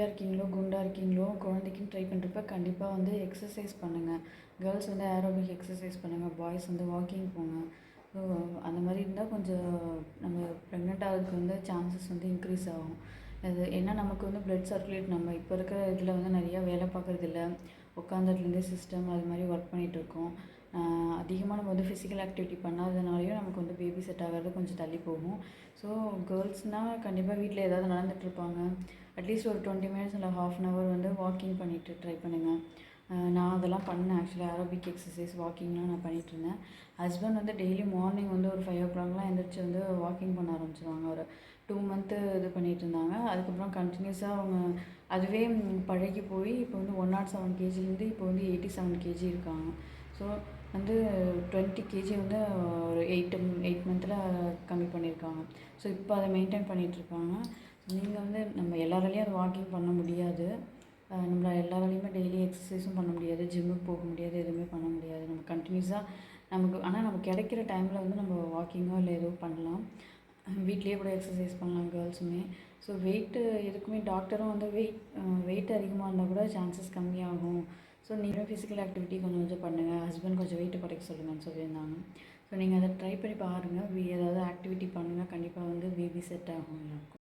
இருக்கீங்களோ, குண்டா இருக்கீங்களோ, குழந்தைக்குன்னு ட்ரை பண்ணுறப்ப கண்டிப்பாக வந்து எக்ஸசைஸ் பண்ணுங்கள். கேர்ள்ஸ் வந்து ஏரோபிக் எக்ஸசைஸ் பண்ணுங்கள், பாய்ஸ் வந்து வாக்கிங் போங்க. ஸோ அந்த மாதிரி இருந்தால் கொஞ்சம் நம்ம ப்ரெக்னென்ட் ஆகிறதுக்கு வந்து சான்சஸ் வந்து இன்க்ரீஸ் ஆகும். அது ஏன்னா நமக்கு வந்து பிளட் சர்க்குலேட் நம்ம இப்போ இருக்கிற இதில் வந்து நிறையா வேலை பார்க்குறதில்ல, உட்காந்த இடத்துலேருந்தே சிஸ்டம் அது மாதிரி ஒர்க் பண்ணிகிட்ருக்கோம். அதிகமாக நம்ம வந்து ஃபிசிக்கல் ஆக்டிவிட்டி பண்ணாததுனாலையும் நமக்கு வந்து பேபி செட் ஆகிறது கொஞ்சம் தள்ளி போகும். ஸோ கேர்ள்ஸ்னால் கண்டிப்பாக வீட்டில் ஏதாவது நடந்துகிட்ருப்பாங்க, அட்லீஸ்ட் ஒரு 20 மினிட்ஸ் இல்லை ½ அன் ஹவர் வந்து வாக்கிங் பண்ணிவிட்டு ட்ரை பண்ணுங்கள். நான் அதெல்லாம் பண்ணேன். ஆக்சுவலி ஏரோபிக் எக்ஸசைஸ் வாக்கிங்லாம் நான் பண்ணிகிட்ருந்தேன். ஹஸ்பண்ட் வந்து டெய்லி மார்னிங் வந்து ஒரு 5 o'clockலாம் எழுந்திரிச்சு வந்து வாக்கிங் பண்ண ஆரம்பிச்சிருவாங்க. ஒரு 2 மந்த்து இது பண்ணிகிட்டு இருந்தாங்க. அதுக்கப்புறம் கண்டினியூஸாக அவங்க அதுவே பழகி போய் இப்போ வந்து 107 கேஜிலேருந்து இப்போ வந்து 87 கேஜி இருக்காங்க. ஸோ வந்து 20 கேஜி வந்து ஒரு 8 மந்த்தில் கம்மி பண்ணியிருக்காங்க. ஸோ இப்போ அதை மெயின்டைன் பண்ணிகிட்ருக்காங்க. நீங்கள் வந்து நம்ம எல்லாராலையும் அது வாக்கிங் பண்ண முடியாது. நம்மள எல்லாராலையுமே டெய்லி எக்ஸசைஸும் பண்ண முடியாது, ஜிம்முக்கு போக முடியாது, எதுவுமே பண்ண முடியாது. நம்ம கண்டினியூஸாக ஆனால் நமக்கு கிடைக்கிற டைமில் வந்து நம்ம வாக்கிங்கோ இல்லை ஏதோ பண்ணலாம். வீட்லேயே கூட எக்ஸசைஸ் பண்ணலாம் கேர்ள்ஸுமே. ஸோ வெயிட்டு எதுக்குமே டாக்டரும் வந்து வெயிட் அதிகமாக இருந்தால் கூட சான்சஸ் கம்மியாகும். ஸோ நீங்களும் ஃபிசிக்கல் ஆக்டிவிட்டி கொஞ்சம் கொஞ்சம் பண்ணுங்கள். ஹஸ்பண்ட் கொஞ்சம் வெயிட்டு குறைக்க சொல்லுங்கன்னு சொல்லியிருந்தாங்க. ஸோ நீங்கள் அதை ட்ரை பண்ணி பாருங்கள். ஏதாவது ஆக்டிவிட்டி பண்ணுங்கள். கண்டிப்பாக வந்து பேபி செட் ஆகும் எல்லாருக்கும்.